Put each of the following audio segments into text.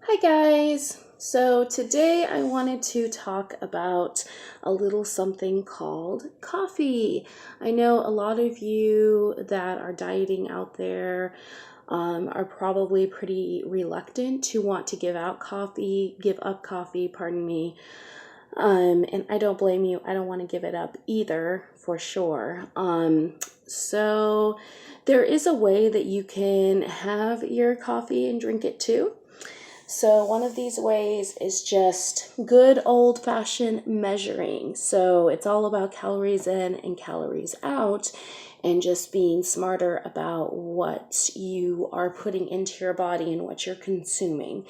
Hi guys! So today I wanted to talk about a little something called coffee. I know a lot of you that are dieting out there are probably pretty reluctant to want to give up coffee, pardon me. And I don't blame you. I don't want to give it up either, for sure. So there is a way that you can have your coffee and drink it too. So one of these ways is just good old-fashioned measuring. So it's all about calories in and calories out, and just being smarter about what you are putting into your body and what you're consuming.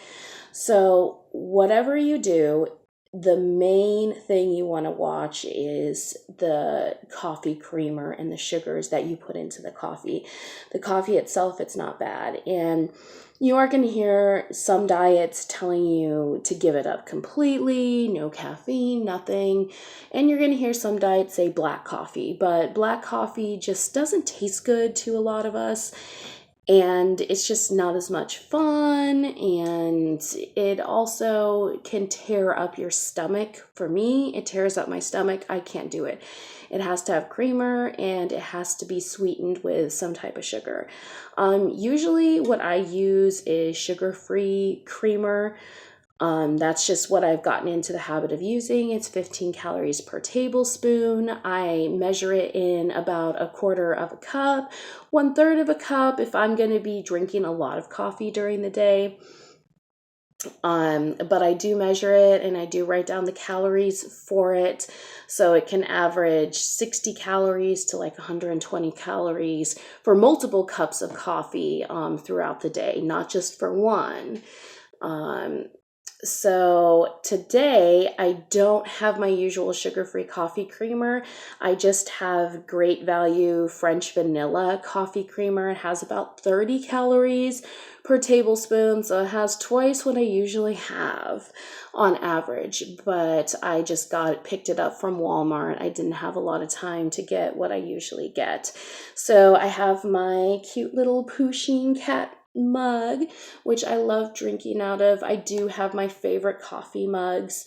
So whatever you do, the main thing you want to watch is the coffee creamer and the sugars that you put into the coffee. The coffee itself, it's not bad. And you are going to hear some diets telling you to give it up completely, no caffeine, nothing. And you're going to hear some diets say black coffee, but black coffee just doesn't taste good to a lot of us. And it's just not as much fun, and it also can tear up your stomach. For me, it tears up my stomach. I can't do it. It has to have creamer, and it has to be sweetened with some type of sugar. Usually what I use is sugar-free creamer. That's just what I've gotten into the habit of using. It's 15 calories per tablespoon. I measure it in about a quarter of a cup, 1/3 of a cup if I'm going to be drinking a lot of coffee during the day. But I do measure it, and I do write down the calories for it. So it can average 60 calories to like 120 calories for multiple cups of coffee throughout the day, not just for one. So today I don't have my usual sugar-free coffee creamer. I just have Great Value French vanilla coffee creamer. It has about 30 calories per tablespoon, so it has twice what I usually have on average, but I just picked it up from Walmart. I didn't have a lot of time to get what I usually get. So I have my cute little Pusheen cat mug, which I love drinking out of. I do have my favorite coffee mugs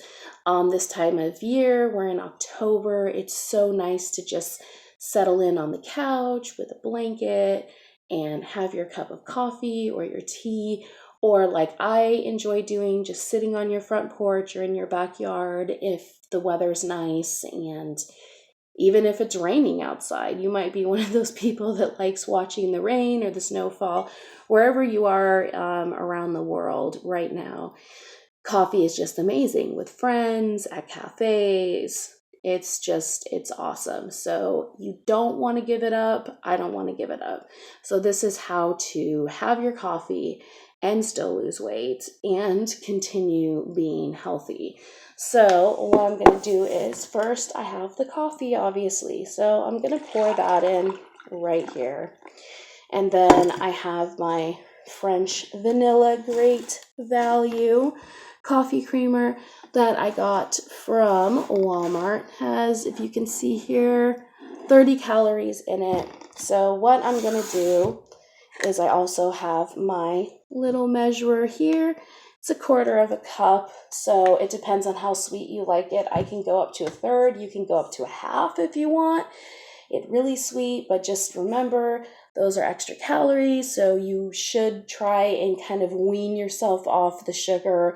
this time of year. We're in October. It's so nice to just settle in on the couch with a blanket and have your cup of coffee or your tea, or like I enjoy doing, just sitting on your front porch or in your backyard if the weather's nice. And even if it's raining outside, you might be one of those people that likes watching the rain or the snowfall. Wherever you are around the world right now, coffee is just amazing with friends, at cafes. It's awesome. So you don't want to give it up. I don't want to give it up. So this is how to have your coffee and still lose weight and continue being healthy. So what I'm going to do is, first I have the coffee, obviously. So I'm going to pour that in right here. And then I have my French vanilla Great Value coffee creamer that I got from Walmart. Has, if you can see here, 30 calories in it. So what I'm going to do is I also have my little measurer here. It's a quarter of a cup, so it depends on how sweet you like it. I can go up to 1/3. You can go up to a half if you want it really sweet, but just remember those are extra calories, so you should try and kind of wean yourself off the sugary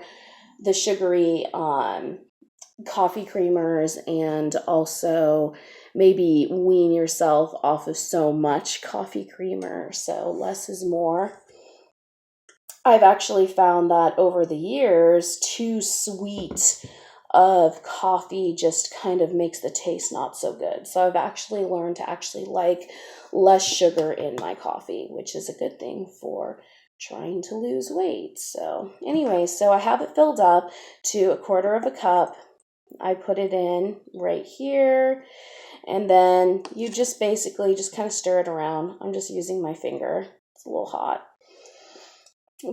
coffee creamers, and also maybe wean yourself off of so much coffee creamer. So less is more. I've actually found that over the years, too sweet of coffee just kind of makes the taste not so good. So I've actually learned to actually like less sugar in my coffee, which is a good thing for trying to lose weight. So anyway, so I have it filled up to a quarter of a cup. I put it in right here, and then you just basically just kind of stir it around. I'm just using my finger. It's a little hot.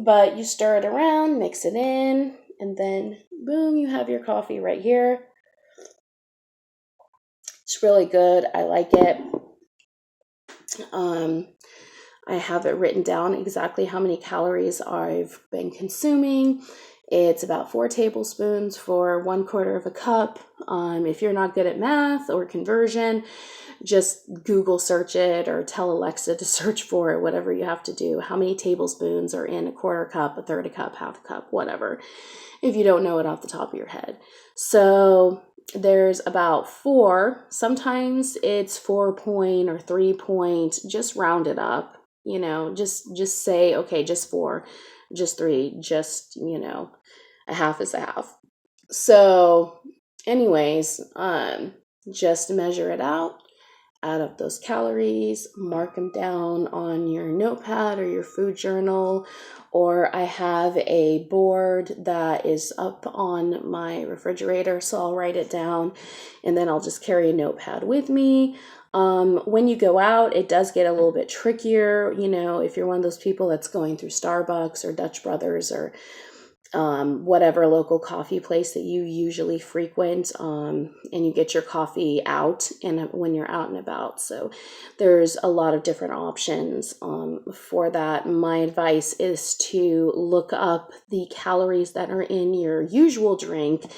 But you stir it around, mix it in, and then boom, you have your coffee right here. It's really good. I like it. I have it written down exactly how many calories I've been consuming. It's about 4 tablespoons for 1/4 of a cup. If you're not good at math or conversion, just Google search it or tell Alexa to search for it, whatever you have to do. How many tablespoons are in a 1/4 cup, a 1/3 cup, half a cup, whatever, if you don't know it off the top of your head. So there's about 4. Sometimes it's 4 point or 3 point, just round it up. Just say, okay, just 4, just 3, just, a half is a half. So anyways, just measure it out, add up those calories, mark them down on your notepad or your food journal, or I have a board that is up on my refrigerator, so I'll write it down, and then I'll just carry a notepad with me. When you go out, it does get a little bit trickier, if you're one of those people that's going through Starbucks or Dutch Brothers or whatever local coffee place that you usually frequent, and you get your coffee out and when you're out and about. So there's a lot of different options for that. My advice is to look up the calories that are in your usual drink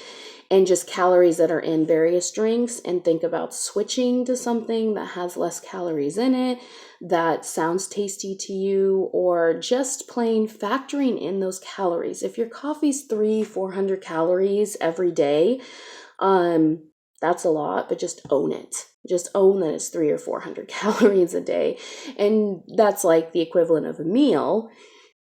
and just calories that are in various drinks, and think about switching to something that has less calories in it, that sounds tasty to you, or just plain factoring in those calories. If your coffee's 300-400 calories every day, that's a lot, but just own it. Just own that it's 300 or 400 calories a day. And that's like the equivalent of a meal.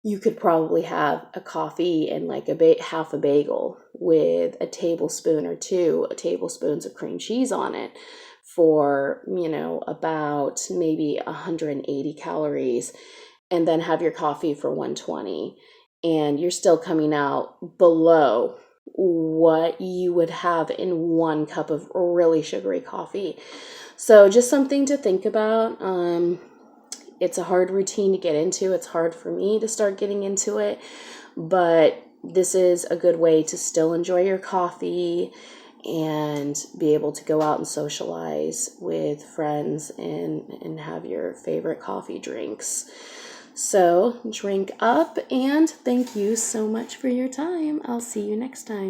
You could probably have a coffee and like half a bagel with a tablespoon or 2 tablespoons of cream cheese on it for, about maybe 180 calories, and then have your coffee for 120. And you're still coming out below what you would have in 1 cup of really sugary coffee. So just something to think about. It's a hard routine to get into. It's hard for me to start getting into it, but this is a good way to still enjoy your coffee and be able to go out and socialize with friends and have your favorite coffee drinks. So drink up, and thank you so much for your time. I'll see you next time.